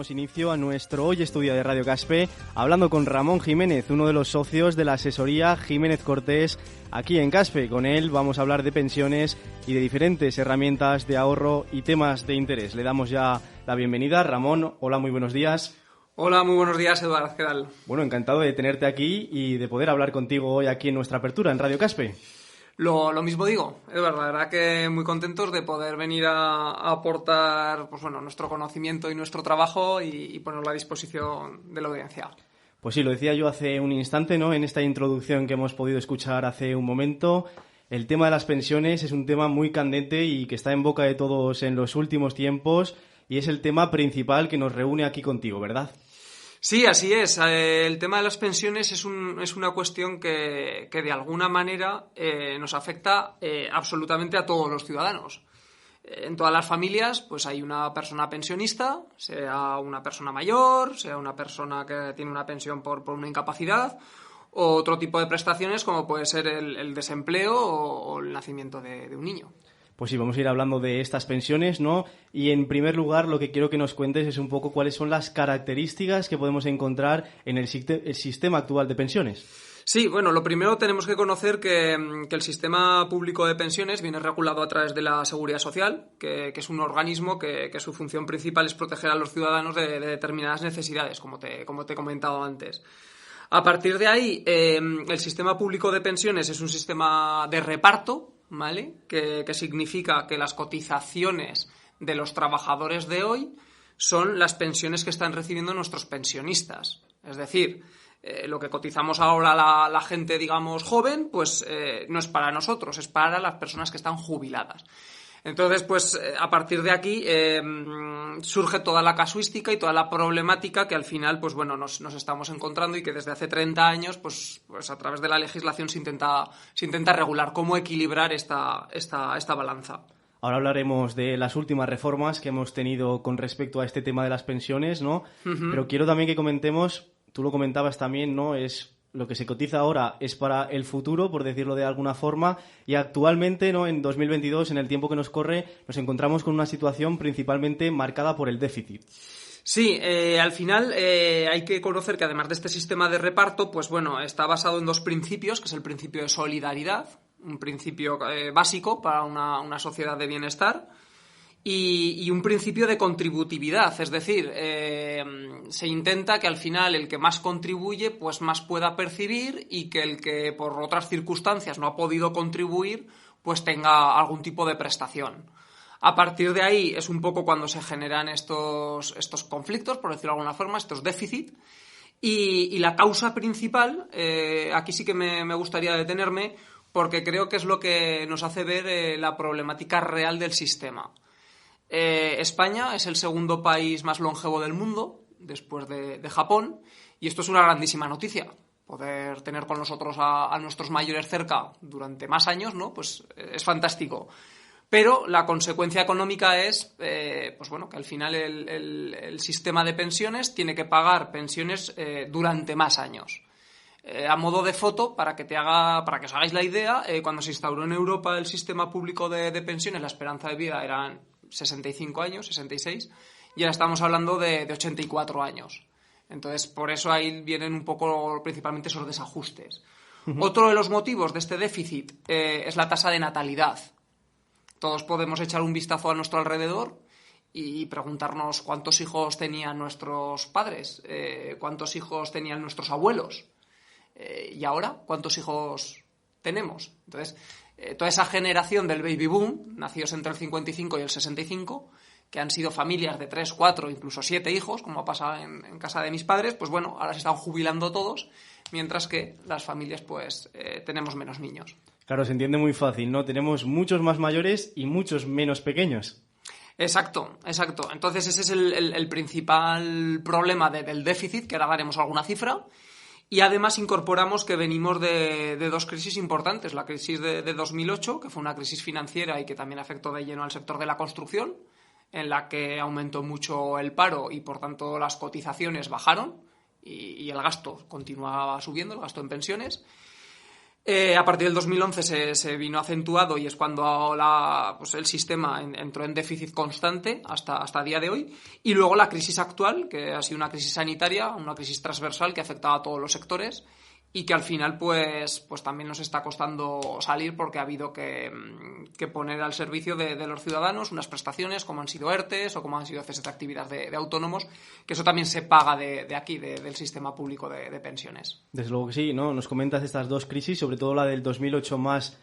Damos inicio a nuestro Hoy Estudia de Radio Caspe, hablando con Ramón Jiménez, uno de los socios de la asesoría Jiménez Cortés aquí en Caspe. Con él vamos a hablar de pensiones y de diferentes herramientas de ahorro y temas de interés. Le damos ya la bienvenida. Ramón, hola, muy buenos días. Hola, muy buenos días, Eduardo. ¿Qué tal? Bueno, encantado de tenerte aquí y de poder hablar contigo hoy aquí en nuestra apertura en Radio Caspe. Lo mismo digo, Eduardo, la verdad que muy contentos de poder venir a aportar nuestro conocimiento y nuestro trabajo y ponerlo a disposición de la audiencia. Pues sí, lo decía yo hace un instante, ¿no? En esta introducción que hemos podido escuchar hace un momento, el tema de las pensiones es un tema muy candente y que está en boca de todos en los últimos tiempos y es el tema principal que nos reúne aquí contigo, ¿verdad? Sí, así es. El tema de las pensiones es una cuestión que de alguna manera nos afecta absolutamente a todos los ciudadanos. En todas las familias pues hay una persona pensionista, sea una persona mayor, sea una persona que tiene una pensión por una incapacidad o otro tipo de prestaciones como puede ser el desempleo o el nacimiento de un niño. Pues sí, vamos a ir hablando de estas pensiones, ¿no? Y en primer lugar, lo que quiero que nos cuentes es un poco cuáles son las características que podemos encontrar en el sistema actual de pensiones. Sí, bueno, lo primero tenemos que conocer que el sistema público de pensiones viene regulado a través de la Seguridad Social, que es un organismo que su función principal es proteger a los ciudadanos de determinadas necesidades, como te he comentado antes. A partir de ahí, el sistema público de pensiones es un sistema de reparto, ¿vale? Que significa que las cotizaciones de los trabajadores de hoy son las pensiones que están recibiendo nuestros pensionistas. Es decir, lo que cotizamos ahora la gente, digamos, joven, pues no es para nosotros, es para las personas que están jubiladas. Entonces, pues a partir de aquí surge toda la casuística y toda la problemática que al final, pues bueno, nos estamos encontrando y que desde hace 30 años, pues a través de la legislación se intenta regular cómo equilibrar esta balanza. Ahora hablaremos de las últimas reformas que hemos tenido con respecto a este tema de las pensiones, ¿no? Uh-huh. Pero quiero también que comentemos, tú lo comentabas también, ¿no? Lo que se cotiza ahora es para el futuro, por decirlo de alguna forma, y actualmente, ¿no? En 2022, en el tiempo que nos corre, nos encontramos con una situación principalmente marcada por el déficit. Sí, al final hay que conocer que además de este sistema de reparto, pues bueno, está basado en dos principios, que es el principio de solidaridad, un principio básico para una sociedad de bienestar, y un principio de contributividad, es decir, se intenta que al final el que más contribuye pues más pueda percibir y que el que por otras circunstancias no ha podido contribuir pues tenga algún tipo de prestación. A partir de ahí es un poco cuando se generan estos conflictos, por decirlo de alguna forma, estos déficits, y la causa principal, aquí sí que me gustaría detenerme porque creo que es lo que nos hace ver la problemática real del sistema. España es el segundo país más longevo del mundo, después de Japón, y esto es una grandísima noticia. Poder tener con nosotros a nuestros mayores cerca durante más años, ¿no? Pues es fantástico. Pero la consecuencia económica es que al final el sistema de pensiones tiene que pagar pensiones durante más años. A modo de foto, para que os hagáis la idea, cuando se instauró en Europa el sistema público de pensiones, la esperanza de vida eran 65 años, 66, y ahora estamos hablando de 84 años. Entonces, por eso ahí vienen un poco principalmente esos desajustes. Uh-huh. Otro de los motivos de este déficit es la tasa de natalidad. Todos podemos echar un vistazo a nuestro alrededor y preguntarnos cuántos hijos tenían nuestros padres, cuántos hijos tenían nuestros abuelos, y ahora cuántos hijos tenemos. Entonces, toda esa generación del baby boom, nacidos entre el 55 y el 65, que han sido familias de 3, 4, incluso 7 hijos, como ha pasado en casa de mis padres, pues bueno, ahora se están jubilando todos, mientras que las familias pues tenemos menos niños. Claro, se entiende muy fácil, ¿no? Tenemos muchos más mayores y muchos menos pequeños. Exacto. Entonces ese es el principal problema del déficit, que ahora daremos alguna cifra. Y además incorporamos que venimos de dos crisis importantes. La crisis de 2008, que fue una crisis financiera y que también afectó de lleno al sector de la construcción, en la que aumentó mucho el paro y, por tanto, las cotizaciones bajaron y el gasto continuaba subiendo, el gasto en pensiones. A partir del 2011 se vino acentuado y es cuando pues el sistema entró en déficit constante hasta día de hoy. Y luego la crisis actual, que ha sido una crisis sanitaria, una crisis transversal que ha afectado a todos los sectores y que al final pues también nos está costando salir porque ha habido que poner al servicio de los ciudadanos unas prestaciones como han sido ERTEs o como han sido ceses de actividad de autónomos, que eso también se paga de aquí, del sistema público de pensiones. Desde luego que sí, ¿no? Nos comentas estas dos crisis, sobre todo la del 2008 más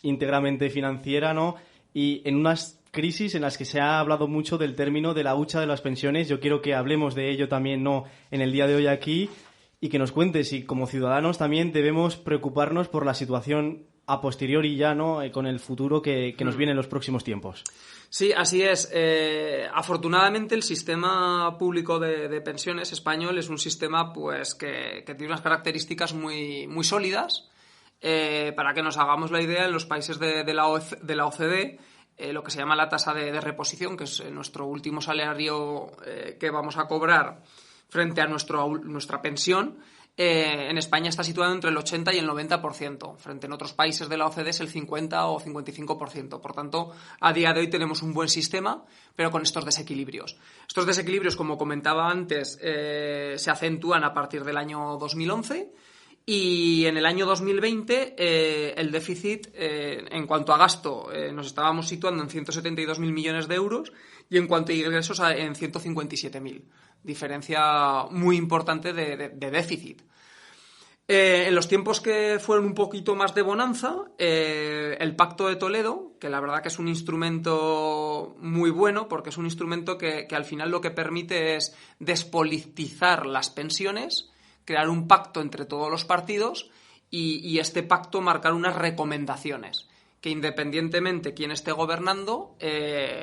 íntegramente financiera, ¿no? Y en unas crisis en las que se ha hablado mucho del término de la hucha de las pensiones. Yo quiero que hablemos de ello también, ¿no?, en el día de hoy aquí. Y que nos cuentes si como ciudadanos también debemos preocuparnos por la situación a posteriori ya, ¿no?, con el futuro que nos viene en los próximos tiempos. Sí, así es. Afortunadamente el sistema público de pensiones español es un sistema pues que tiene unas características muy, muy sólidas. Para que nos hagamos la idea, en los países de la OCDE, lo que se llama la tasa de reposición, que es nuestro último salario que vamos a cobrar frente a nuestra pensión, en España está situado entre el 80 y el 90%, frente en otros países de la OCDE es el 50 o 55%. Por tanto, a día de hoy tenemos un buen sistema, pero con estos desequilibrios. Estos desequilibrios, como comentaba antes, se acentúan a partir del año 2011 y en el año 2020 el déficit, en cuanto a gasto, nos estábamos situando en 172.000 millones de euros y en cuanto a ingresos en 157.000. Diferencia muy importante de déficit. En los tiempos que fueron un poquito más de bonanza, el Pacto de Toledo, que la verdad que es un instrumento muy bueno, porque es un instrumento que al final lo que permite es despolitizar las pensiones, crear un pacto entre todos los partidos y este pacto marcar unas recomendaciones que independientemente quién esté gobernando,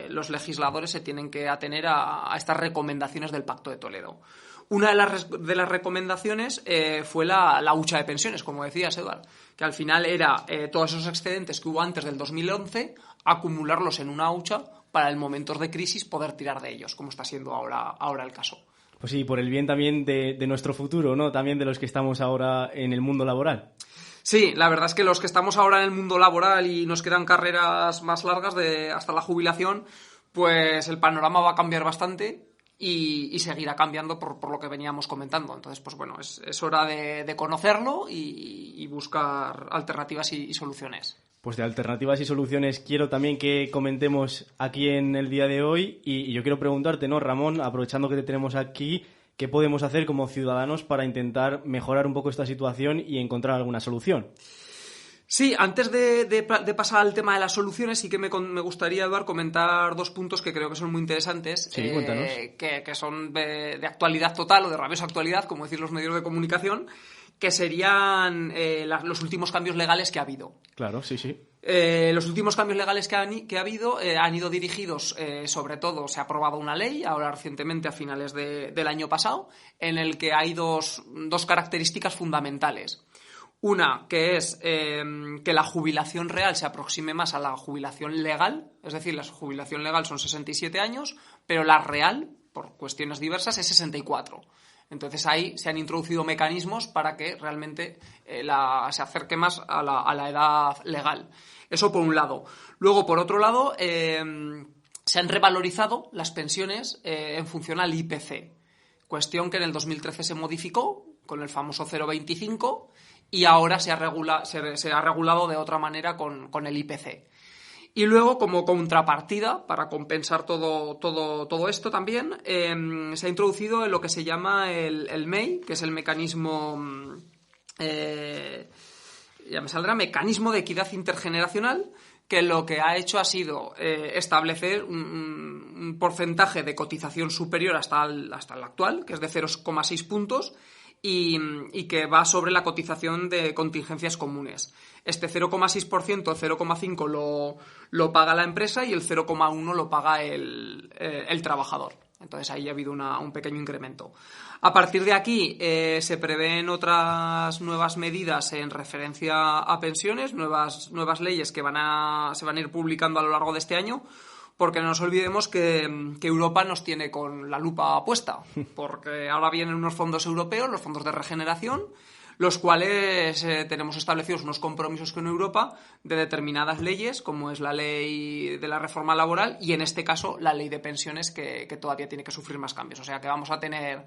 los legisladores se tienen que atener a estas recomendaciones del Pacto de Toledo. Una de las recomendaciones fue la hucha de pensiones, como decías, Eduard, que al final era todos esos excedentes que hubo antes del 2011, acumularlos en una hucha para en momentos de crisis poder tirar de ellos, como está siendo ahora el caso. Pues sí, por el bien también de nuestro futuro, ¿no? También de los que estamos ahora en el mundo laboral. Sí, la verdad es que los que estamos ahora en el mundo laboral y nos quedan carreras más largas hasta la jubilación, pues el panorama va a cambiar bastante y seguirá cambiando por lo que veníamos comentando. Entonces, pues bueno, es hora de conocerlo y buscar alternativas y soluciones. Pues de alternativas y soluciones quiero también que comentemos aquí en el día de hoy y yo quiero preguntarte, ¿no, Ramón, aprovechando que te tenemos aquí, ¿qué podemos hacer como ciudadanos para intentar mejorar un poco esta situación y encontrar alguna solución? Sí, antes de pasar al tema de las soluciones, sí que me gustaría, Eduard, comentar dos puntos que creo que son muy interesantes. Sí, cuéntanos. Que son de actualidad total o de rabiosa actualidad, como decir los medios de comunicación, que serían los últimos cambios legales que ha habido. Claro, sí, sí. Los últimos cambios legales que ha habido han ido dirigidos, sobre todo, se ha aprobado una ley, ahora recientemente a finales del año pasado, en el que hay dos características fundamentales. Una, que es que la jubilación real se aproxime más a la jubilación legal, es decir, la jubilación legal son 67 años, pero la real, por cuestiones diversas, es 64. Entonces ahí se han introducido mecanismos para que realmente se acerque más a la edad legal. Eso por un lado. Luego, por otro lado, se han revalorizado las pensiones en función al IPC. Cuestión que en el 2013 se modificó con el famoso 0,25 y ahora se ha regulado de otra manera con el IPC. Y luego, como contrapartida, para compensar todo esto también, se ha introducido en lo que se llama el MEI, que es el mecanismo, ya me saldrá, mecanismo de equidad intergeneracional, que lo que ha hecho ha sido establecer un porcentaje de cotización superior hasta el actual, que es de 0,6 puntos, y que va sobre la cotización de contingencias comunes. Este 0,6%, 0,5% lo paga la empresa y el 0,1% lo paga el trabajador. Entonces ahí ha habido un pequeño incremento. A partir de aquí se prevén otras nuevas medidas en referencia a pensiones, nuevas leyes que se van a ir publicando a lo largo de este año, porque no nos olvidemos que Europa nos tiene con la lupa puesta, porque ahora vienen unos fondos europeos, los fondos de regeneración, los cuales tenemos establecidos unos compromisos con Europa de determinadas leyes, como es la ley de la reforma laboral y, en este caso, la ley de pensiones, que todavía tiene que sufrir más cambios. O sea que vamos a tener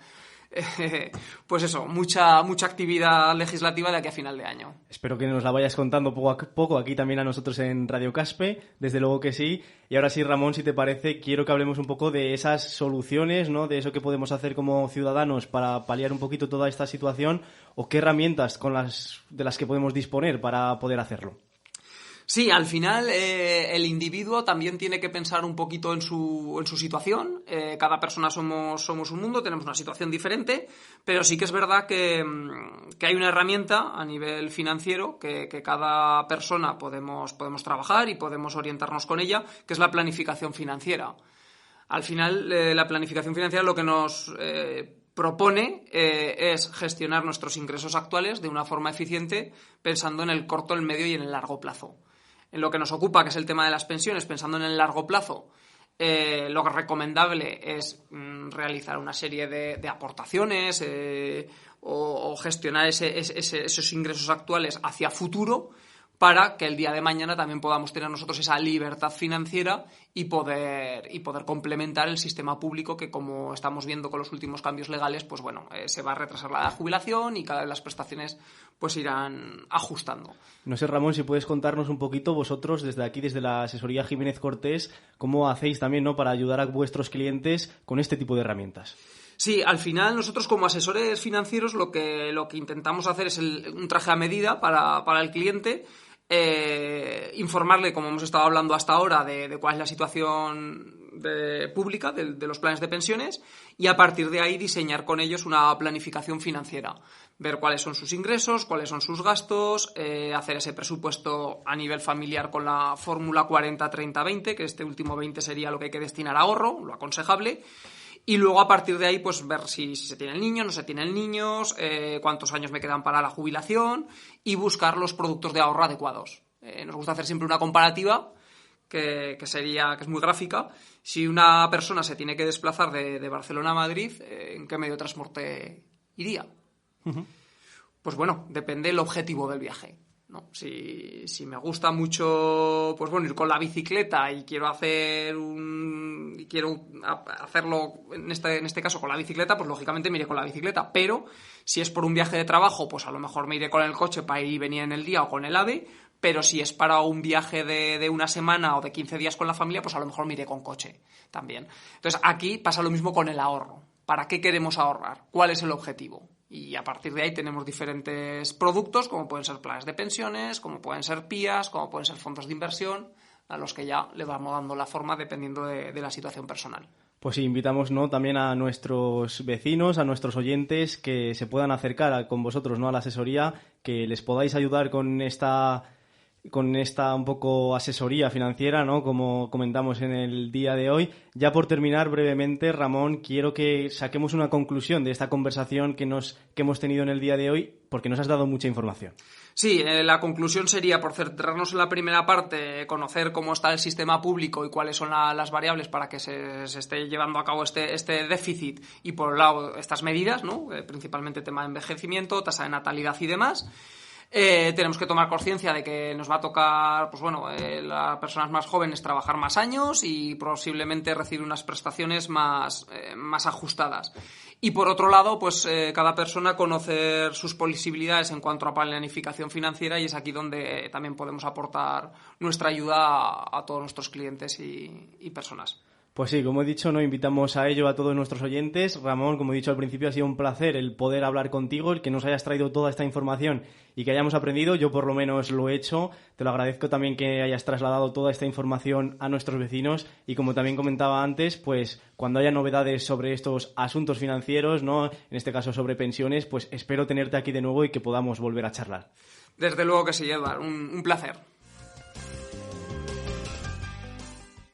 pues eso, mucha actividad legislativa de aquí a final de año. Espero que nos la vayas contando poco a poco aquí también a nosotros en Radio Caspe, desde luego que sí. Y ahora sí, Ramón, si te parece, quiero que hablemos un poco de esas soluciones, ¿no? De eso que podemos hacer como ciudadanos para paliar un poquito toda esta situación, o qué herramientas de las que podemos disponer para poder hacerlo. Sí, al final el individuo también tiene que pensar un poquito en su situación. Cada persona somos un mundo, tenemos una situación diferente, pero sí que es verdad que hay una herramienta a nivel financiero que cada persona podemos trabajar y podemos orientarnos con ella, que es la planificación financiera. Al final, la planificación financiera lo que nos propone es gestionar nuestros ingresos actuales de una forma eficiente, pensando en el corto, el medio y en el largo plazo. En lo que nos ocupa, que es el tema de las pensiones, pensando en el largo plazo, lo recomendable es realizar una serie de aportaciones o gestionar esos ingresos actuales hacia futuro, para que el día de mañana también podamos tener nosotros esa libertad financiera y poder complementar el sistema público, que, como estamos viendo con los últimos cambios legales, pues bueno, se va a retrasar la jubilación y cada vez las prestaciones pues irán ajustando. No sé, Ramón, si puedes contarnos un poquito vosotros desde aquí, desde la asesoría Jiménez Cortés, cómo hacéis también, ¿no?, para ayudar a vuestros clientes con este tipo de herramientas. Sí, al final nosotros como asesores financieros lo que intentamos hacer es un traje a medida para el cliente. Informarle, como hemos estado hablando hasta ahora, de cuál es la situación pública de los planes de pensiones, y a partir de ahí diseñar con ellos una planificación financiera, ver cuáles son sus ingresos, cuáles son sus gastos, hacer ese presupuesto a nivel familiar con la fórmula 40-30-20, que este último 20 sería lo que hay que destinar a ahorro, lo aconsejable. Y luego, a partir de ahí, pues ver si se tiene el niño, no se tiene el niño, cuántos años me quedan para la jubilación, y buscar los productos de ahorro adecuados. Nos gusta hacer siempre una comparativa que es muy gráfica. Si una persona se tiene que desplazar de Barcelona a Madrid, ¿en qué medio de transporte iría? Uh-huh. Pues bueno, depende del objetivo del viaje, ¿no? Si me gusta mucho, pues bueno, ir con la bicicleta y quiero hacerlo en este caso con la bicicleta, pues lógicamente me iré con la bicicleta. Pero si es por un viaje de trabajo, pues a lo mejor me iré con el coche para ir y venir en el día, o con el AVE. Pero si es para un viaje de una semana o de 15 días con la familia, pues a lo mejor me iré con coche también. Entonces aquí pasa lo mismo con el ahorro. ¿Para qué queremos ahorrar? ¿Cuál es el objetivo? Y a partir de ahí tenemos diferentes productos, como pueden ser planes de pensiones, como pueden ser PIAs, como pueden ser fondos de inversión, a los que ya le vamos dando la forma dependiendo de la situación personal. Pues sí, invitamos, ¿no?, también a nuestros vecinos, a nuestros oyentes, que se puedan acercar con vosotros, ¿no?, a la asesoría, que les podáis ayudar con esta un poco asesoría financiera, ¿no?, como comentamos en el día de hoy. Ya por terminar brevemente, Ramón, quiero que saquemos una conclusión de esta conversación que hemos tenido en el día de hoy, porque nos has dado mucha información. Sí, la conclusión sería, por centrarnos en la primera parte, conocer cómo está el sistema público y cuáles son las variables para que se esté llevando a cabo este déficit, y por un lado estas medidas, ¿no?, principalmente tema de envejecimiento, tasa de natalidad y demás. Tenemos que tomar conciencia de que nos va a tocar, pues bueno, las personas más jóvenes trabajar más años y posiblemente recibir unas prestaciones más ajustadas. Y por otro lado, pues cada persona conocer sus posibilidades en cuanto a planificación financiera, y es aquí donde también podemos aportar nuestra ayuda a todos nuestros clientes y personas. Pues sí, como he dicho, ¿no?, invitamos a ello a todos nuestros oyentes. Ramón, como he dicho al principio, ha sido un placer el poder hablar contigo, el que nos hayas traído toda esta información y que hayamos aprendido. Yo por lo menos lo he hecho. Te lo agradezco también que hayas trasladado toda esta información a nuestros vecinos, y como también comentaba antes, pues cuando haya novedades sobre estos asuntos financieros, ¿no?, en este caso sobre pensiones, pues espero tenerte aquí de nuevo y que podamos volver a charlar. Desde luego que sí, Edward. Un placer.